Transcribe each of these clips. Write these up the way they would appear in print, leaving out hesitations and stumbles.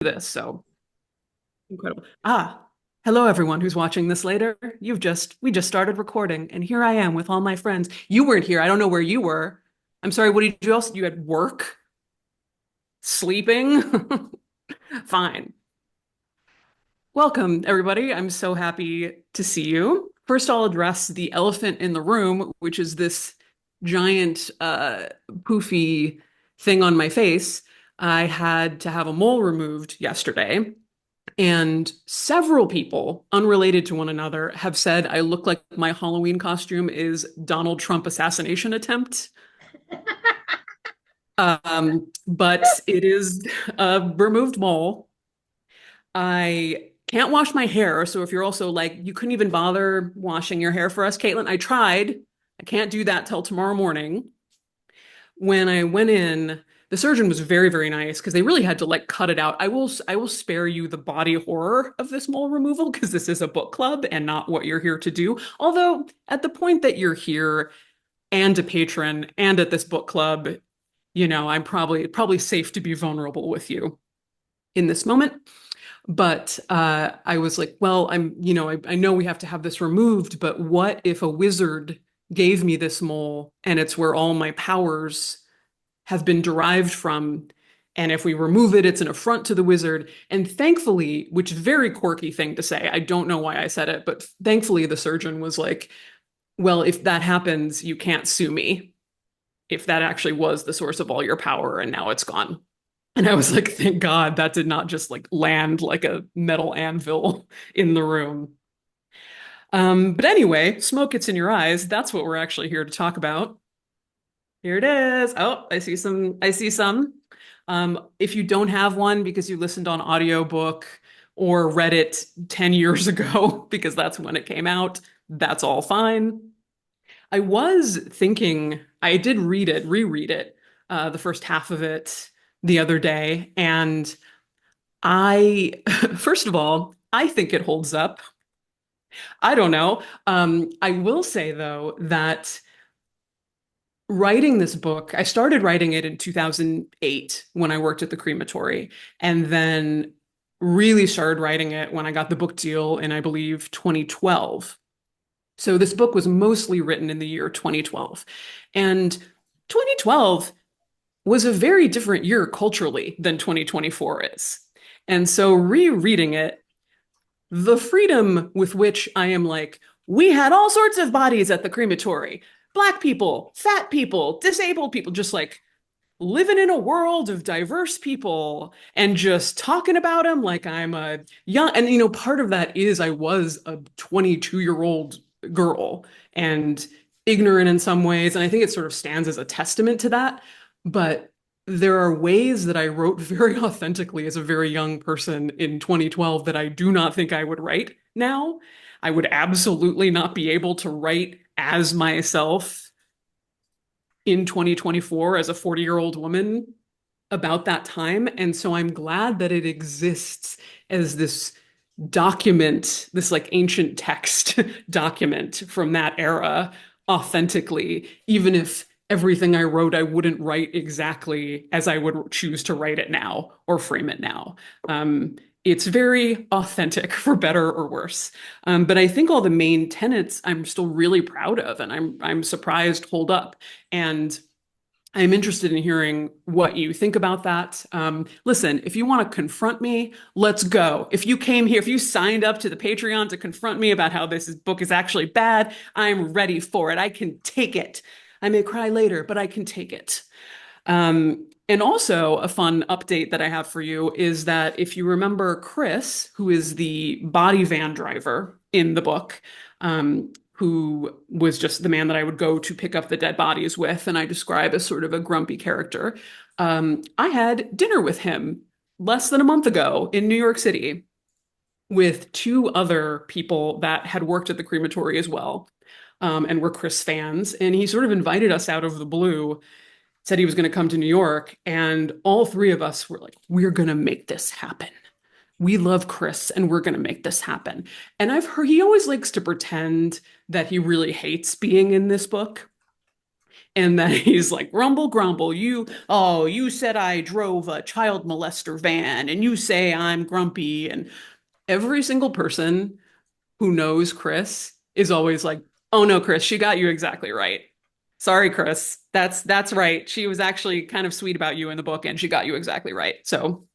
this. So incredible. Hello everyone who's watching this later. We just started recording and here I am with all my friends. You weren't here. I don't know where you were. I'm sorry, what did you else? You had work? Sleeping? Fine. Welcome everybody. I'm so happy to see you. First, I'll address the elephant in the room, which is this giant poofy thing on my face. I had to have a mole removed yesterday. And several people, unrelated to one another, have said I look like my Halloween costume is Donald Trump assassination attempt. But it is a removed mole. I can't wash my hair. So if you're also like, you couldn't even bother washing your hair for us, Caitlin, I tried. I can't do that till tomorrow morning. When I went in, the surgeon was very, very nice because they really had to like cut it out. I will spare you the body horror of this mole removal because this is a book club and not what you're here to do. Although at the point that you're here and a patron and at this book club, I'm probably safe to be vulnerable with you in this moment. But I was like, well, I know we have to have this removed, but what if a wizard gave me this mole and it's where all my powers have been derived from. And if we remove it, it's an affront to the wizard. And thankfully, which is a very quirky thing to say, I don't know why I said it, but thankfully the surgeon was like, well, if that happens, you can't sue me. If that actually was the source of all your power and now it's gone. And I was like, thank God that did not just like land like a metal anvil in the room. But anyway, smoke gets in your eyes. That's what we're actually here to talk about. Here it is. Oh, I see some. I see some. If you don't have one because you listened on audiobook or read it 10 years ago, because that's when it came out, that's all fine. I was thinking, I did reread it, the first half of it the other day, and I, first of all, I think it holds up. I don't know. I will say though that writing this book, I started writing it in 2008 when I worked at the crematory, and then really started writing it when I got the book deal in, I believe, 2012. So this book was mostly written in the year 2012. And 2012 was a very different year culturally than 2024 is. And so rereading it, the freedom with which I am like, we had all sorts of bodies at the crematory. Black people, fat people, disabled people, just like living in a world of diverse people and just talking about them like I'm a young, and part of that is I was a 22-year-old girl and ignorant in some ways. And I think it sort of stands as a testament to that. But there are ways that I wrote very authentically as a very young person in 2012 that I do not think I would write now. I would absolutely not be able to write as myself in 2024 as a 40-year-old woman about that time. And so I'm glad that it exists as this document, this like ancient text document from that era authentically, even if everything I wrote, I wouldn't write exactly as I would choose to write it now or frame it now. It's very authentic for better or worse. But I think all the main tenets I'm still really proud of, and I'm surprised hold up. And I'm interested in hearing what you think about that. Listen, if you want to confront me, let's go. If you came here, if you signed up to the Patreon to confront me about how book is actually bad, I'm ready for it. I can take it. I may cry later, but I can take it. And also, a fun update that I have for you is that if you remember Chris, who is the body van driver in the book, who was just the man that I would go to pick up the dead bodies with, and I describe as sort of a grumpy character. I had dinner with him less than a month ago in New York City with two other people that had worked at the crematory as well, and were Chris fans. And he sort of invited us out of the blue, said he was going to come to New York, and all three of us were like, we're going to make this happen. We love Chris and we're going to make this happen. And I've heard he always likes to pretend that he really hates being in this book. And then he's like, grumble, grumble. You said I drove a child molester van, and you say I'm grumpy. And every single person who knows Chris is always like, oh no, Chris, she got you exactly right. Sorry, Chris. That's right. She was actually kind of sweet about you in the book, and she got you exactly right. So,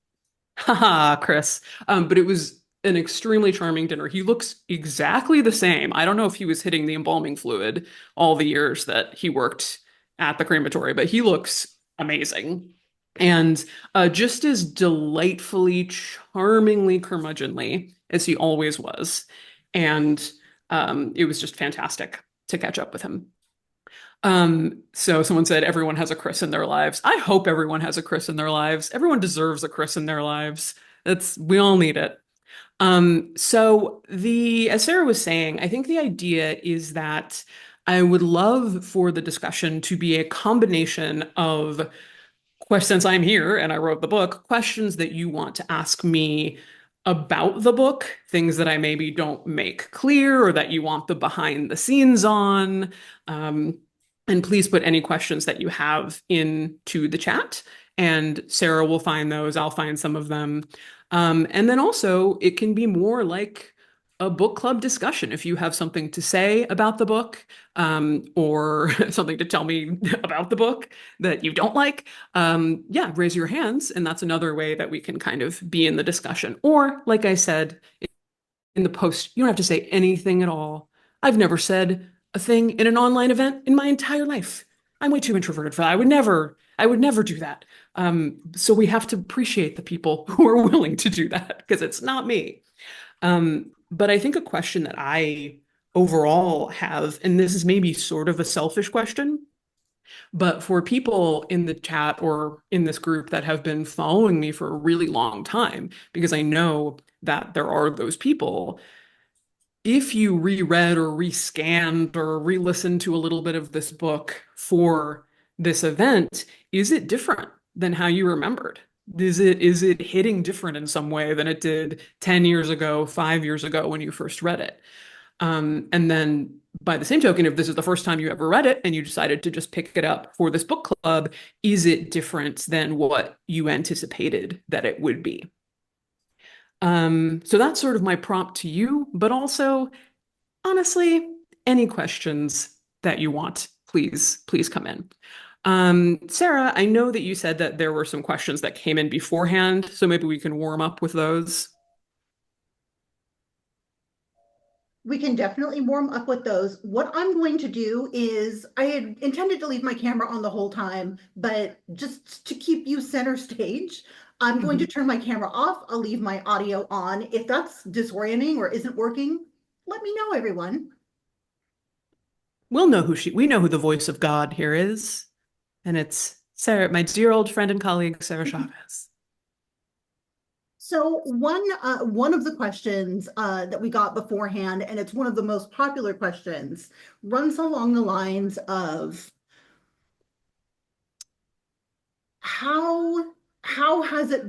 haha, Chris. But it was an extremely charming dinner. He looks exactly the same. I don't know if he was hitting the embalming fluid all the years that he worked at the crematory, but he looks amazing. And just as delightfully, charmingly curmudgeonly as he always was. And it was just fantastic to catch up with him. So someone said everyone has a Chris in their lives. I hope everyone has a Chris in their lives. Everyone deserves a Chris in their lives. We all need it. As Sarah was saying, I think the idea is that I would love for the discussion to be a combination of questions, since I'm here and I wrote the book, questions that you want to ask me about the book, things that I maybe don't make clear or that you want the behind the scenes on. Um, and please put any questions that you have into the chat, and Sarah will find those. I'll find some of them. And then also, it can be more like a book club discussion. If you have something to say about the book, or something to tell me about the book that you don't like, yeah, raise your hands. And that's another way that we can kind of be in the discussion. Or, like I said in the post, you don't have to say anything at all. I've never said a thing in an online event in my entire life. I'm way too introverted for that. I would never do that. So we have to appreciate the people who are willing to do that because it's not me. But I think a question that I overall have, and this is maybe sort of a selfish question, but for people in the chat or in this group that have been following me for a really long time, because I know that there are those people, if you reread or rescanned or re-listened to a little bit of this book for this event, is it different than how you remembered? Is it hitting different in some way than it did 10 years ago, 5 years ago when you first read it? And then by the same token, if this is the first time you ever read it and you decided to just pick it up for this book club, is it different than what you anticipated that it would be? So that's sort of my prompt to you, but also, honestly, any questions that you want, please come in. Sarah, I know that you said that there were some questions that came in beforehand, so maybe we can warm up with those. We can definitely warm up with those. What I'm going to do is I had intended to leave my camera on the whole time, but just to keep you center stage, I'm going to Mhm. turn my camera off. I'll leave my audio on. If that's disorienting or isn't working, let me know, everyone. We know who the voice of God here is, and it's Sarah, my dear old friend and colleague, Sarah Chavez. So one of the questions that we got beforehand, and it's one of the most popular questions, runs along the lines of how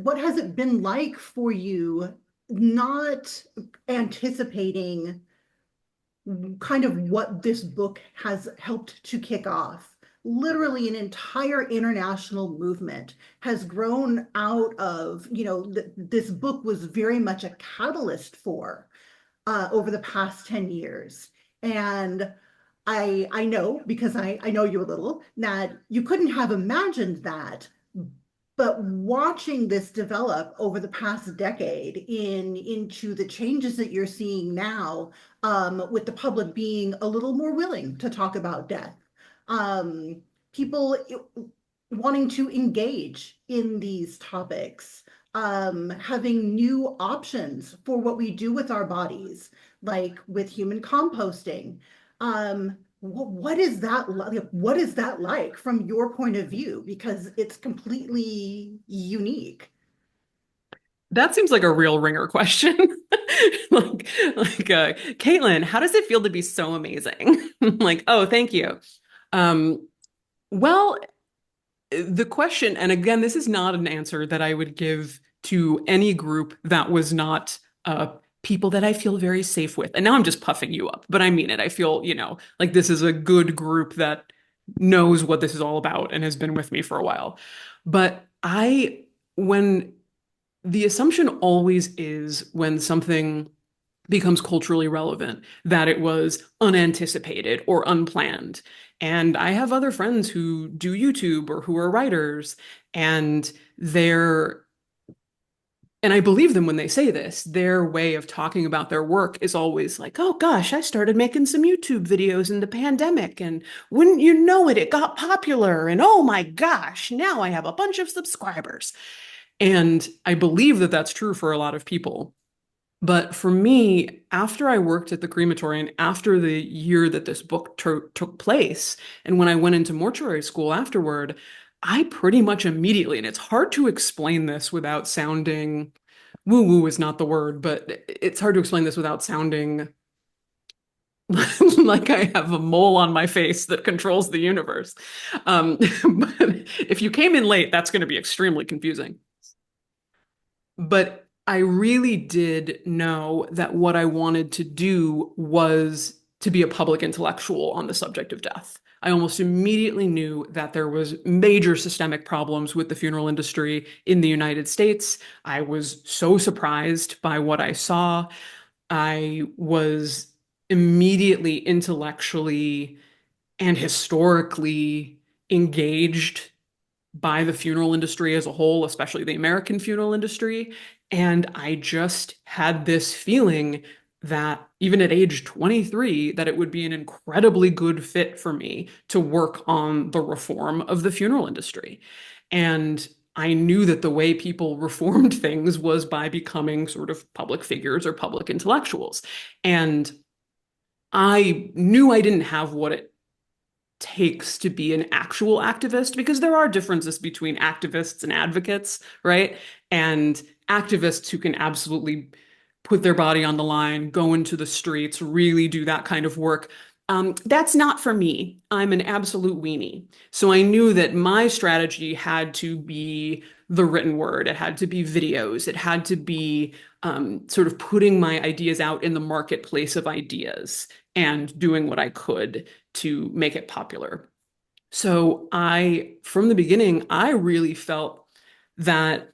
what has it been like for you not anticipating kind of what this book has helped to kick off? Literally an entire international movement has grown out of, this book was very much a catalyst for over the past 10 years. And I know, because I know you a little, that you couldn't have imagined that. But watching this develop over the past decade into the changes that you're seeing now, with the public being a little more willing to talk about death, um, people wanting to engage in these topics, having new options for what we do with our bodies, like with human composting. What is that like? What is that like from your point of view? Because it's completely unique. That seems like a real ringer question. Caitlin, how does it feel to be so amazing? Like, oh, thank you. Um, well, the question, and again, this is not an answer that I would give to any group that was not people that I feel very safe with. And now I'm just puffing you up, but I mean it. I feel, like this is a good group that knows what this is all about and has been with me for a while. But when the assumption always is when something becomes culturally relevant that it was unanticipated or unplanned. And I have other friends who do YouTube or who are writers, and they're and I believe them when they say this. Their way of talking about their work is always like, oh gosh, I started making some YouTube videos in the pandemic, and wouldn't you know it, it got popular. And oh my gosh, now I have a bunch of subscribers. And I believe that that's true for a lot of people. But for me, after I worked at the crematory and after the year that this book took place, and when I went into mortuary school afterward, I pretty much immediately, and it's hard to explain this without sounding woo woo is not the word, but it's hard to explain this without sounding like I have a mole on my face that controls the universe. But if you came in late, that's going to be extremely confusing. But I really did know that what I wanted to do was to be a public intellectual on the subject of death. I almost immediately knew that there was major systemic problems with the funeral industry in the United States. I was so surprised by what I saw. I was immediately intellectually and historically engaged by the funeral industry as a whole, especially the American funeral industry. And I just had this feeling that even at age 23, that it would be an incredibly good fit for me to work on the reform of the funeral industry. And I knew that the way people reformed things was by becoming sort of public figures or public intellectuals. And I knew I didn't have what it takes to be an actual activist because there are differences between activists and advocates, right? And activists who can absolutely put their body on the line, go into the streets, really do that kind of work. That's not for me. I'm an absolute weenie. So I knew that my strategy had to be the written word. It had to be videos. It had to be sort of putting my ideas out in the marketplace of ideas and doing what I could to make it popular. So from the beginning, I really felt that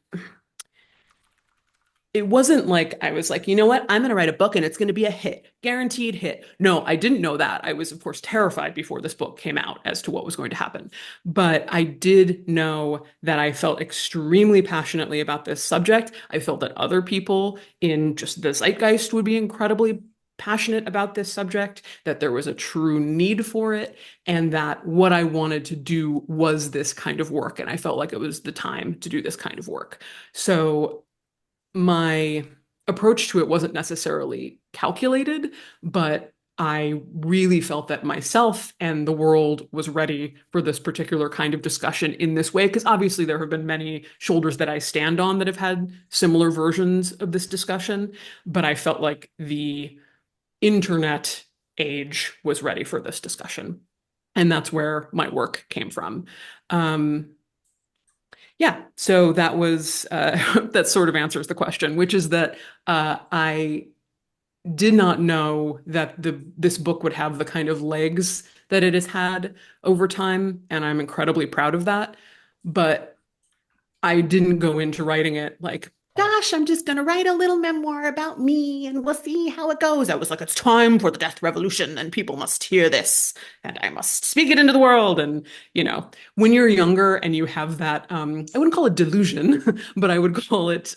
it wasn't like I was like, you know what, I'm going to write a book and it's going to be a hit, guaranteed hit. No, I didn't know that. I was, of course, terrified before this book came out as to what was going to happen. But I did know that I felt extremely passionately about this subject. I felt that other people in just the zeitgeist would be incredibly passionate about this subject, that there was a true need for it, and that what I wanted to do was this kind of work. And I felt like it was the time to do this kind of work. So my approach to it wasn't necessarily calculated, but I really felt that myself and the world was ready for this particular kind of discussion in this way, because obviously there have been many shoulders that I stand on that have had similar versions of this discussion, but I felt like the internet age was ready for this discussion. And that's where my work came from. Um, yeah, so that was that sort of answers the question, which is that I did not know that this book would have the kind of legs that it has had over time, and I'm incredibly proud of that. But I didn't go into writing it like, gosh, I'm just gonna write a little memoir about me and we'll see how it goes. I was like, it's time for the death revolution and people must hear this and I must speak it into the world. And, when you're younger and you have that, I wouldn't call it delusion, but I would call it,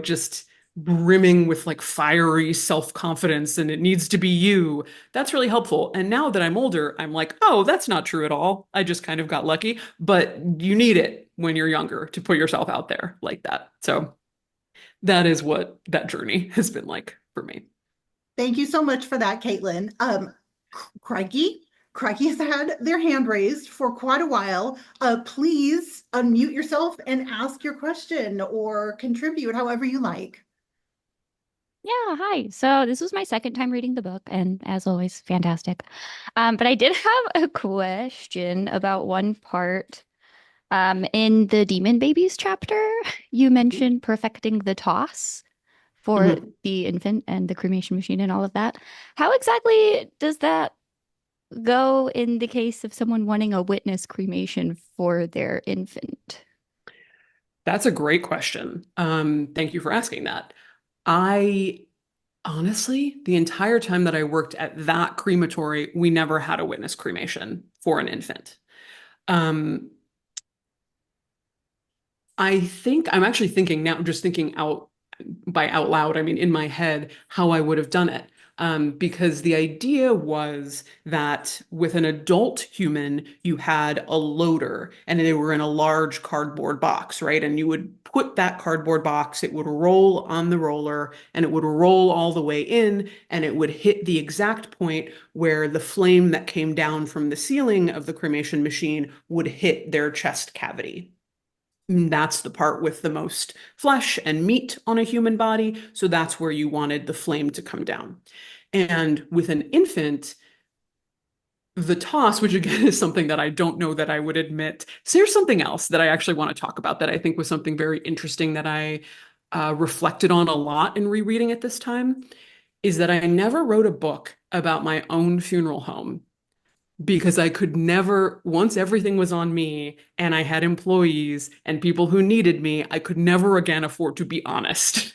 just brimming with like fiery self-confidence and it needs to be you. That's really helpful. And now that I'm older, I'm like, oh, that's not true at all. I just kind of got lucky, but you need it when you're younger to put yourself out there like that. So that is what that journey has been like for me. Thank you so much for that, Caitlin. Crikey, Crikey has had their hand raised for quite a while. Please unmute yourself and ask your question or contribute however you like. Yeah, hi. So this was my second time reading the book, and as always, fantastic. But I did have a question about one part. In the Demon Babies chapter, you mentioned perfecting the toss for Mhm. the infant and the cremation machine and all of that. How exactly does that go in the case of someone wanting a witness cremation for their infant? That's a great question. Thank you for asking that. I honestly, the entire time that I worked at that crematory, we never had a witness cremation for an infant. Um, I think I'm actually thinking now, just thinking out loud, I mean, in my head, how I would have done it. Because the idea was that with an adult human, you had a loader and they were in a large cardboard box, right? And you would put that cardboard box, it would roll on the roller and it would roll all the way in and it would hit the exact point where the flame that came down from the ceiling of the cremation machine would hit their chest cavity. That's the part with the most flesh and meat on a human body. So that's where you wanted the flame to come down. And with an infant, the toss, which again is something that I don't know that I would admit. So here's something else that I actually want to talk about that I think was something very interesting that I reflected on a lot in rereading it this time, is that I never wrote a book about my own funeral home because I could never, once everything was on me and I had employees and people who needed me, I could never again afford to be honest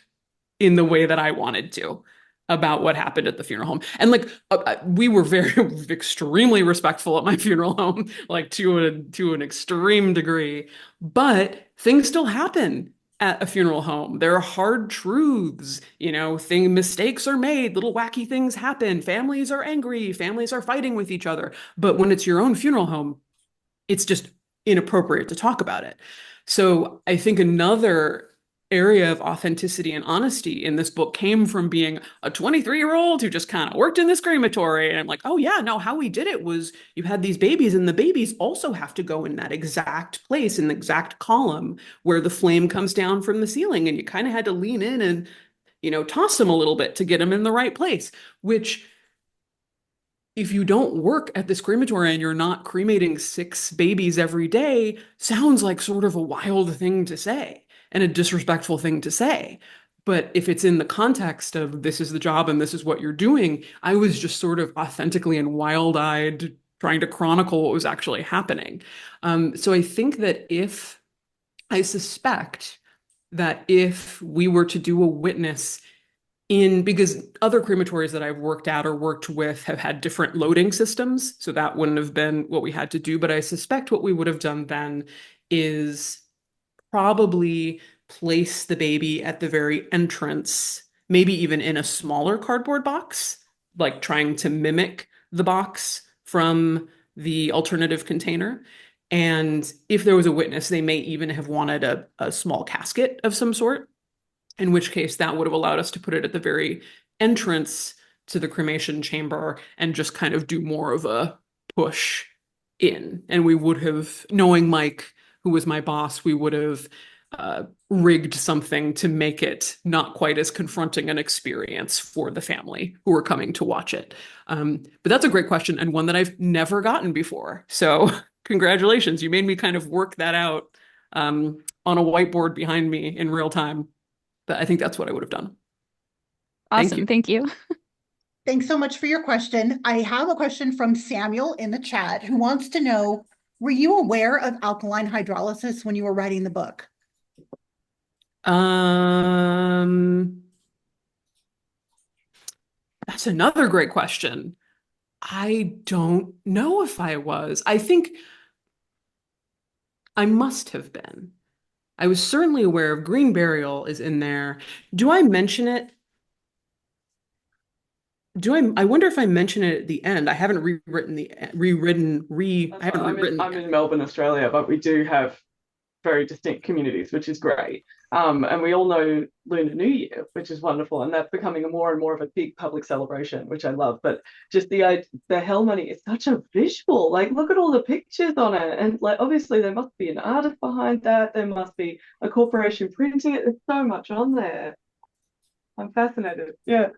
in the way that I wanted to about what happened at the funeral home. And like we were very extremely respectful at my funeral home, like to an extreme degree, but things still happen at a funeral home. There are hard truths, mistakes are made, little wacky things happen, families are angry, families are fighting with each other. But when it's your own funeral home, it's just inappropriate to talk about it. So I think another area of authenticity and honesty in this book came from being a 23-year-old who just kind of worked in this crematory. And I'm like, oh, yeah, no, how we did it was you had these babies, and the babies also have to go in that exact place, in the exact column where the flame comes down from the ceiling. And you kind of had to lean in and, toss them a little bit to get them in the right place, which if you don't work at this crematory and you're not cremating 6 babies every day, sounds like sort of a wild thing to say and a disrespectful thing to say. But if it's in the context of this is the job and this is what you're doing, I was just sort of authentically and wild-eyed trying to chronicle what was actually happening. So I suspect that if we were to do a witness because other crematories that I've worked at or worked with have had different loading systems, so that wouldn't have been what we had to do. But I suspect what we would have done then is probably place the baby at the very entrance, maybe even in a smaller cardboard box, like trying to mimic the box from the alternative container. And if there was a witness, they may even have wanted a small casket of some sort, in which case that would have allowed us to put it at the very entrance to the cremation chamber and just kind of do more of a push in. And we would have, knowing Mike, who was my boss, we would have rigged something to make it not quite as confronting an experience for the family who were coming to watch it. But that's a great question and one that I've never gotten before. So congratulations, you made me kind of work that out on a whiteboard behind me in real time. But I think that's what I would have done. Awesome. Thank you. Thanks so much for your question. I have a question from Samuel in the chat who wants to know, were you aware of alkaline hydrolysis when you were writing the book? That's another great question. I don't know if I was. I think I must have been. I was certainly aware of green burial is in there. Do I mention it? I wonder if I mention it at the end. I haven't I haven't rewritten. I'm in Melbourne, Australia, but we do have very distinct communities, which is great. And we all know Lunar New Year, which is wonderful, and that's becoming a more and more of a big public celebration, which I love. But just the Hell Money is such a visual. Like, look at all the pictures on it, and like obviously there must be an artist behind that. There must be a corporation printing it. There's so much on there. I'm fascinated. Yeah.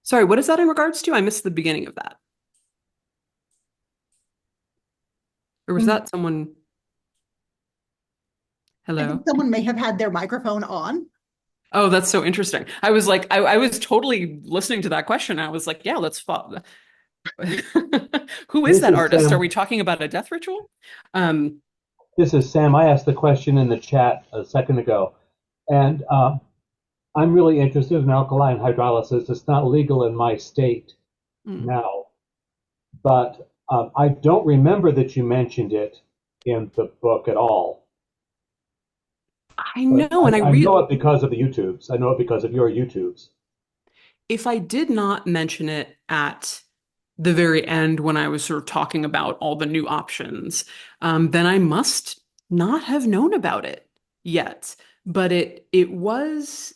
Sorry, what is that in regards to? I missed the beginning of that. Or was that someone? I Hello? think someone may have had their microphone on. Oh, that's so interesting. I was like, I was totally listening to that question. I was like, yeah, let's follow. Who is This that is artist? Are Sam. we talking about a death ritual? Um, This is Sam. I asked the question in the chat a second ago, and I'm really interested in alkaline hydrolysis. It's not legal in my state hmm. now, but I don't remember that you mentioned it in the book at all. I But know, and I know it because of the YouTubes. I know it because of your YouTubes. if I did not mention it at the very end when I was sort of talking about all the new options, then I must not have known about it yet. But it was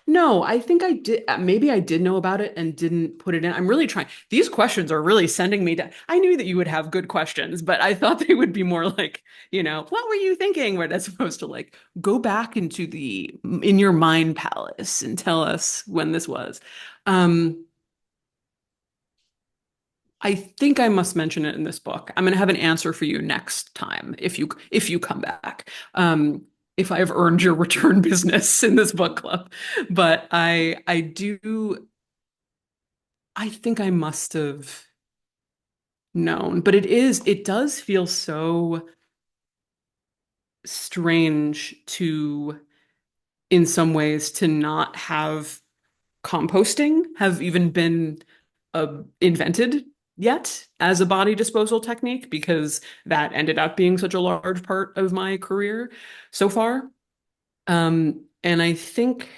no, I think I did. Maybe I did know about it and didn't put it in. I'm really trying. These questions are really sending me down. I knew that you would have good questions, but I thought they would be more like, what were you thinking? But as opposed to like, go back into in your mind palace and tell us when this was. Um, I think I must mention it in this book. I'm going to have an answer for you next time if you come back. If I have earned your return business in this book club. But I think I must have known. But it does feel so strange in some ways, to not have composting have even been invented yet as a body disposal technique, because that ended up being such a large part of my career so far. And I think,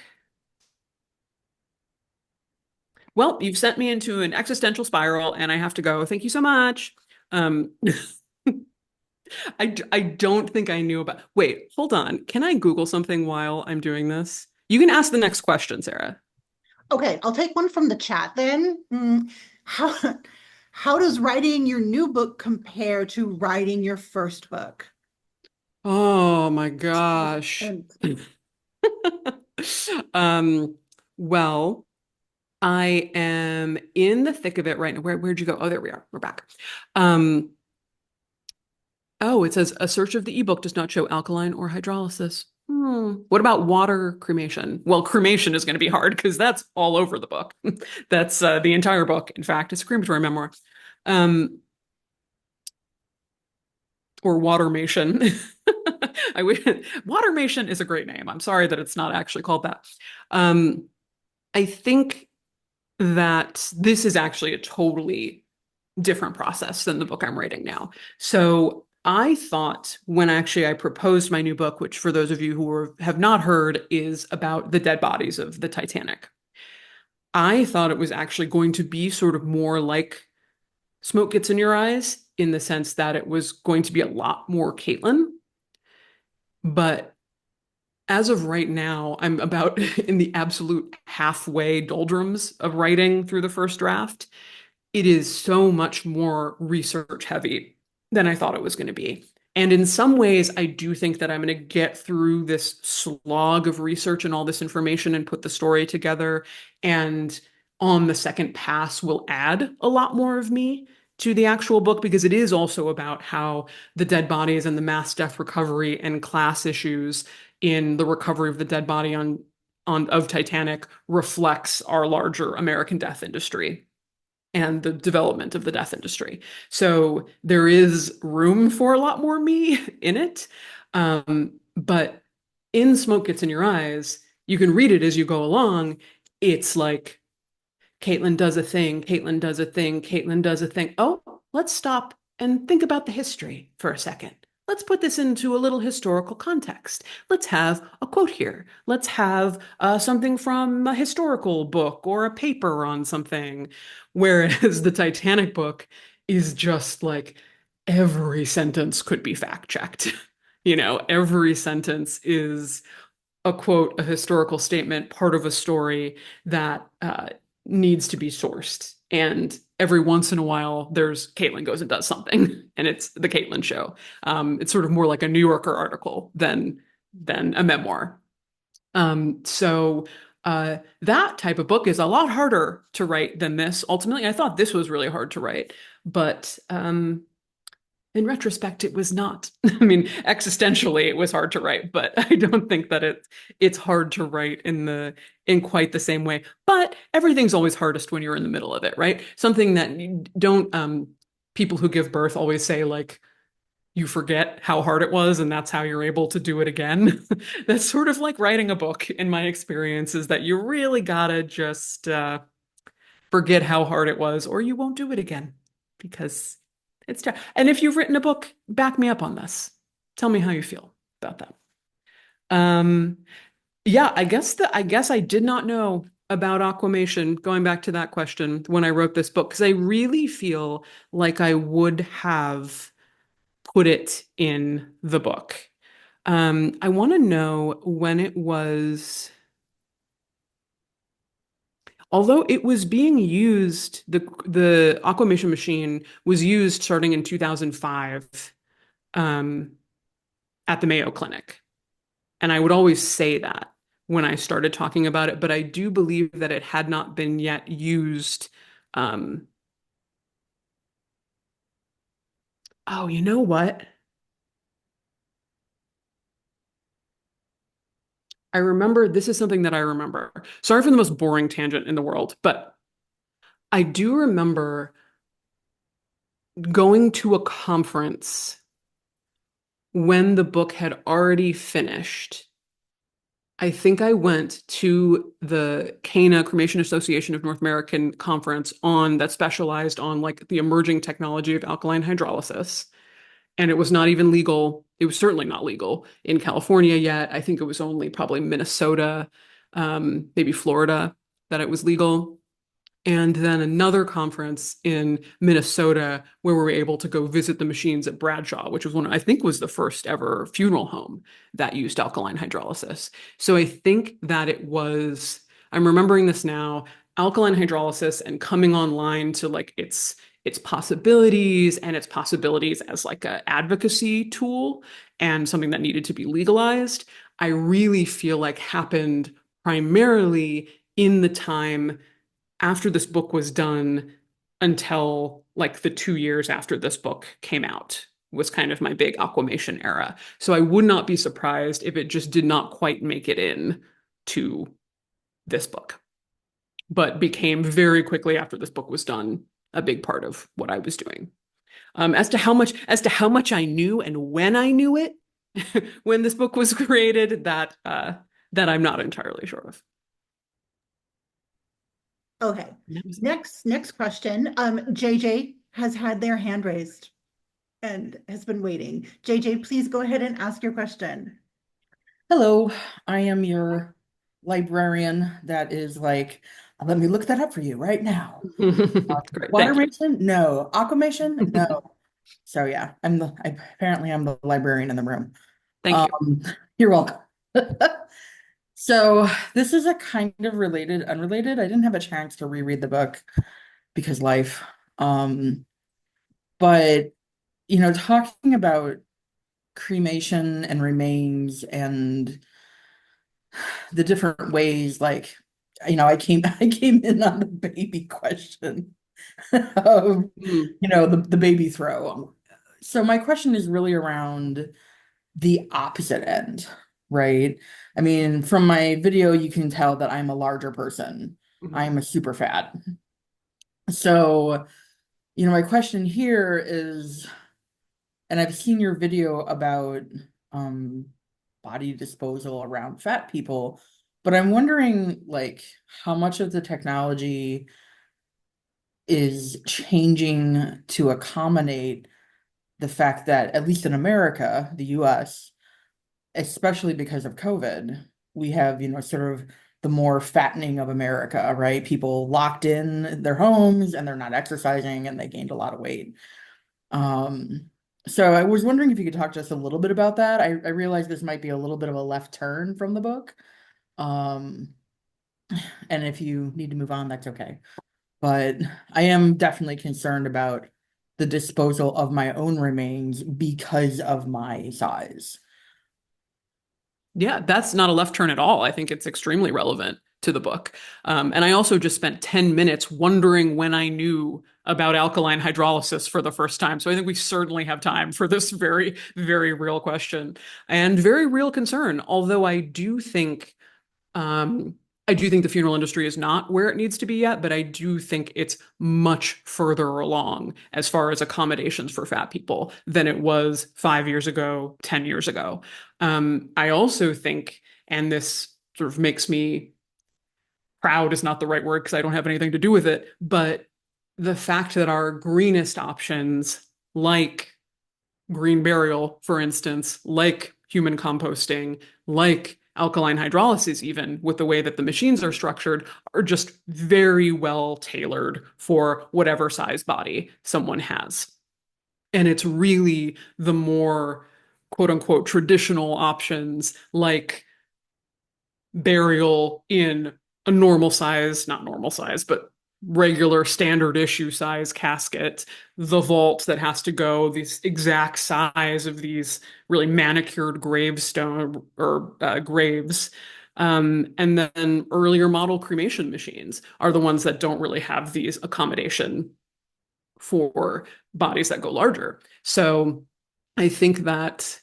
well, you've sent me into an existential spiral and I have to go. Thank you so much. Um, I don't think I knew about. Wait, hold on. Can I Google something while I'm doing this? You can ask the next question, Sarah. Okay, I'll take one from the chat then. How how does writing your new book compare to writing your first book? Oh my gosh. And Um, well, I am in the thick of it right now. Where'd you go? Oh, there we are. We're back. Um, oh, it says a search of the ebook does not show alkaline or hydrolysis. What about water cremation? Well, cremation is going to be hard because that's all over the book. That's the entire book. In fact, it's a crematory memoir. Um, or watermation. I wish watermation is a great name. I'm sorry that it's not actually called that. Um, I think that this is actually a totally different process than the book I'm writing now. So I thought when actually I proposed my new book, which for those of you have not heard, is about the dead bodies of the Titanic. I thought it was actually going to be sort of more like Smoke Gets in Your Eyes, in the sense that it was going to be a lot more Caitlin. But as of right now, I'm about in the absolute halfway doldrums of writing through the first draft. It is so much more research heavy than I thought it was going to be. And in some ways, I do think that I'm going to get through this slog of research and all this information and put the story together. And on the second pass, will add a lot more of me to the actual book, because it is also about how the dead bodies and the mass death recovery and class issues in the recovery of the dead body of Titanic reflects our larger American death industry and the development of the death industry. So there is room for a lot more me in it. But in Smoke Gets in Your Eyes, you can read it as you go along. It's like Caitlin does a thing, Caitlin does a thing, Caitlin does a thing. Oh, let's stop and think about the history for a second. Let's put this into a little historical context. Let's have a quote here. Let's have something from a historical book or a paper on something. Whereas the Titanic book is just like every sentence could be fact checked. Every sentence is a quote, a historical statement, part of a story that needs to be sourced. And every once in a while, there's Caitlin goes and does something, and it's the Caitlin show. It's sort of more like a New Yorker article than a memoir. So that type of book is a lot harder to write than this. Ultimately, I thought this was really hard to write, but in retrospect, it was not. I mean, existentially, it was hard to write, but I don't think that it's hard to write in quite the same way. But everything's always hardest when you're in the middle of it, right? Something that you don't people who give birth always say, like, you forget how hard it was, and that's how you're able to do it again. That's sort of like writing a book, in my experience, is that you really gotta just forget how hard it was, or you won't do it again because it's tough. And if you've written a book, back me up on this. Tell me how you feel about that. Um, yeah, I guess I did not know about Aquamation, going back to that question, when I wrote this book, because I really feel like I would have put it in the book. I want to know when it was, although it was being used, the Aquamation machine was used starting in 2005 um, at the Mayo Clinic. And I would always say that when I started talking about it, but I do believe that it had not been yet used. Oh, you know what? I remember, this is something that I remember. Sorry for the most boring tangent in the world, but I do remember going to a conference when the book had already finished. I think I went to the CANA, Cremation Association of North American conference on that specialized on like the emerging technology of alkaline hydrolysis. And it was not even legal. It was certainly not legal in California yet. I think it was only probably Minnesota, maybe Florida, that it was legal. And then another conference in Minnesota where we were able to go visit the machines at Bradshaw, which was one, I think was the first ever funeral home that used alkaline hydrolysis. So I think that it was, I'm remembering this now, alkaline hydrolysis and coming online to like its possibilities and its possibilities as like a advocacy tool and something that needed to be legalized, I really feel like happened primarily in the time after this book was done until like the 2 years after this book came out was kind of my big Aquamation era. So I would not be surprised if it just did not quite make it in to this book, but became very quickly after this book was done a big part of what I was doing. As to how much I knew and when I knew it, when this book was created, that I'm not entirely sure of. Okay. That was- Next question. JJ has had their hand raised and has been waiting. JJ, please go ahead and ask your question. Hello, I am your librarian that is like, let me look that up for you right now. Great, thank you. Watermation? No. Aquamation? No. So yeah, apparently I'm the librarian in the room. Thank you. You're welcome. So this is a kind of related, unrelated. I didn't have a chance to reread the book because life. But you know, talking about cremation and remains and the different ways, like, you know, I came in on the baby question of, you know, the baby throw. So my question is really around the opposite end, right? I mean, from my video, you can tell that I'm a larger person. I'm a super fat. So, you know, my question here is, and I've seen your video about body disposal around fat people, but I'm wondering like how much of the technology is changing to accommodate the fact that, at least in America, the US, especially because of COVID, we have, you know, sort of the more fattening of America, right? People locked in their homes and they're not exercising and they gained a lot of weight. So I was wondering if you could talk to us a little bit about that. I realize this might be a little bit of a left turn from the book. And if you need to move on, that's okay. But I am definitely concerned about the disposal of my own remains because of my size. Yeah, that's not a left turn at all. I think it's extremely relevant to the book. And I also just spent 10 minutes wondering when I knew about alkaline hydrolysis for the first time. So I think we certainly have time for this very, very real question and very real concern. Although I do think the funeral industry is not where it needs to be yet, but I do think it's much further along as far as accommodations for fat people than it was 5 years ago, 10 years ago. I also think, and this sort of makes me proud is not the right word because I don't have anything to do with it, but the fact that our greenest options, like green burial, for instance, like human composting, like alkaline hydrolysis, even with the way that the machines are structured, are just very well tailored for whatever size body someone has. And it's really the more quote unquote traditional options like burial in a normal size, not normal size, but regular standard issue size casket, the vault that has to go this exact size of these really manicured gravestone or graves. And then earlier model cremation machines are the ones that don't really have these accommodation for bodies that go larger. So I think that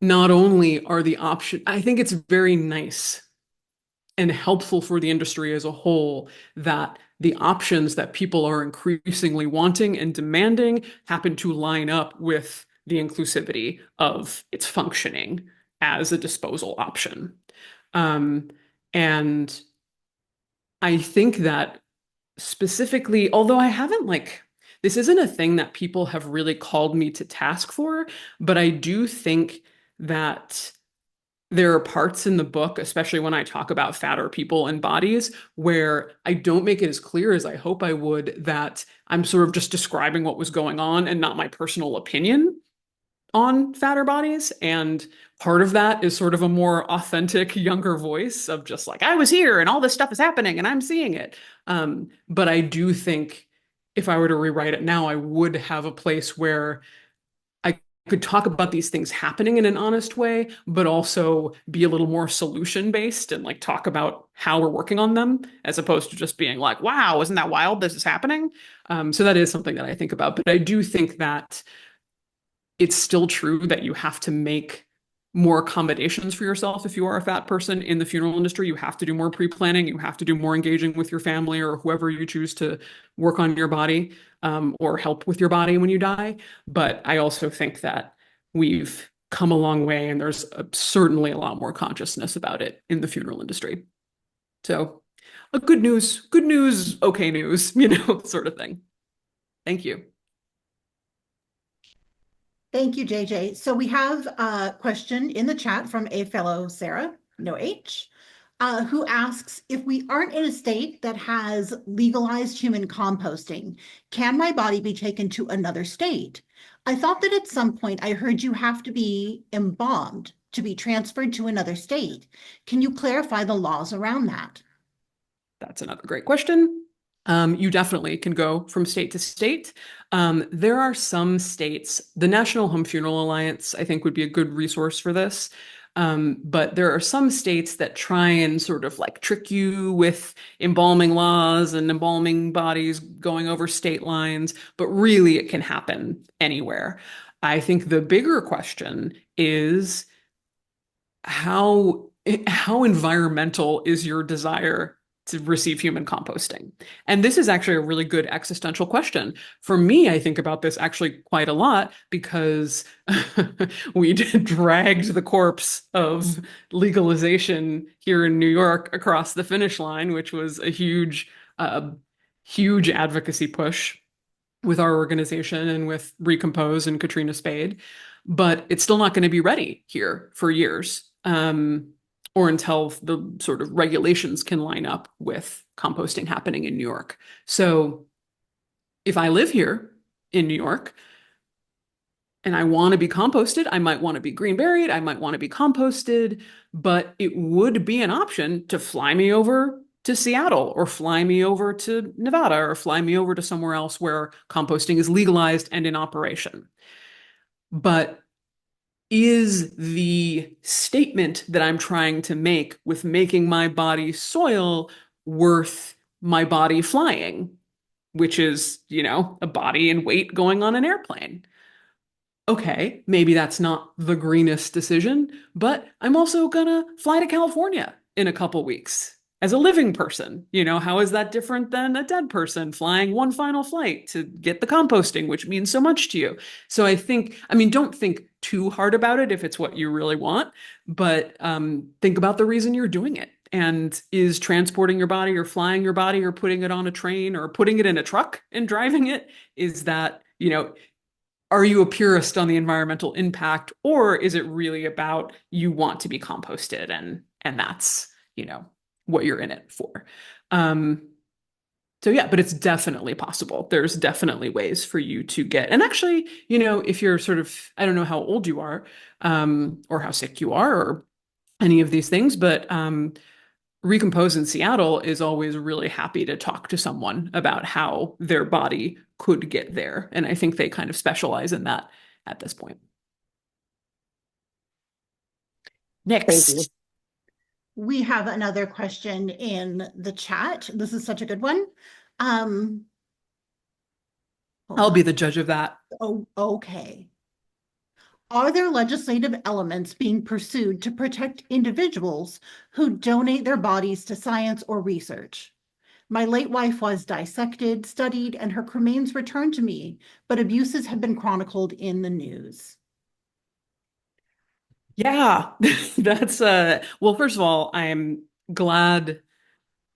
not only are the option, I think it's very nice and helpful for the industry as a whole that the options that people are increasingly wanting and demanding happen to line up with the inclusivity of its functioning as a disposal option. And I think that specifically, although I haven't this isn't a thing that people have really called me to task for, but I do think that there are parts in the book, especially when I talk about fatter people and bodies, where I don't make it as clear as I hope I would that I'm sort of just describing what was going on and not my personal opinion on fatter bodies. And part of that is sort of a more authentic, younger voice of just like, I was here and all this stuff is happening and I'm seeing it. But I do think if I were to rewrite it now, I would have a place where I could talk about these things happening in an honest way, but also be a little more solution based and like talk about how we're working on them as opposed to just being like, wow, isn't that wild? This is happening. So that is something that I think about. But I do think that it's still true that you have to make more accommodations for yourself if you are a fat person in the funeral industry. You have to do more pre-planning. You have to do more engaging with your family or whoever you choose to work on your body or help with your body when you die. But I also think that we've come a long way and there's certainly a lot more consciousness about it in the funeral industry. So a good news, okay news, sort of thing. Thank you. Thank you, JJ. So we have a question in the chat from a fellow Sarah, no H, who asks, if we aren't in a state that has legalized human composting, can my body be taken to another state? I thought that at some point I heard you have to be embalmed to be transferred to another state. Can you clarify the laws around that? That's another great question. You definitely can go from state to state. There are some states, the National Home Funeral Alliance, I think would be a good resource for this. But there are some states that try and sort of like trick you with embalming laws and embalming bodies going over state lines, but really it can happen anywhere. I think the bigger question is how environmental is your desire to receive human composting? And this is actually a really good existential question. For me, I think about this actually quite a lot because we dragged the corpse of legalization here in New York across the finish line, which was a huge advocacy push with our organization and with Recompose and Katrina Spade. But it's still not going to be ready here for years. Or until the sort of regulations can line up with composting happening in New York. So if I live here in New York and I want to be composted, I might want to be green buried, I might want to be composted, but it would be an option to fly me over to Seattle or fly me over to Nevada or fly me over to somewhere else where composting is legalized and in operation. But is the statement that I'm trying to make with making my body soil worth my body flying, which is, a body and weight going on an airplane? Okay, maybe that's not the greenest decision, but I'm also gonna fly to California in a couple weeks as a living person. How is that different than a dead person flying one final flight to get the composting, which means so much to you? So I mean, don't think too hard about it if it's what you really want, but think about the reason you're doing it. And is transporting your body or flying your body or putting it on a train or putting it in a truck and driving it, is that, are you a purist on the environmental impact, or is it really about you want to be composted and that's, what you're in it for? So yeah, but it's definitely possible. There's definitely ways for you to get, and actually, if you're sort of, I don't know how old you are, or how sick you are, or any of these things, but Recompose in Seattle is always really happy to talk to someone about how their body could get there. And I think they kind of specialize in that at this point. Next. We have another question in the chat. This is such a good one. Hold I'll be on. the judge of that. Oh, okay. Are there legislative elements being pursued to protect individuals who donate their bodies to science or research? My late wife was dissected, studied, and her remains returned to me, but abuses have been chronicled in the news. Yeah, that's well, first of all, I'm glad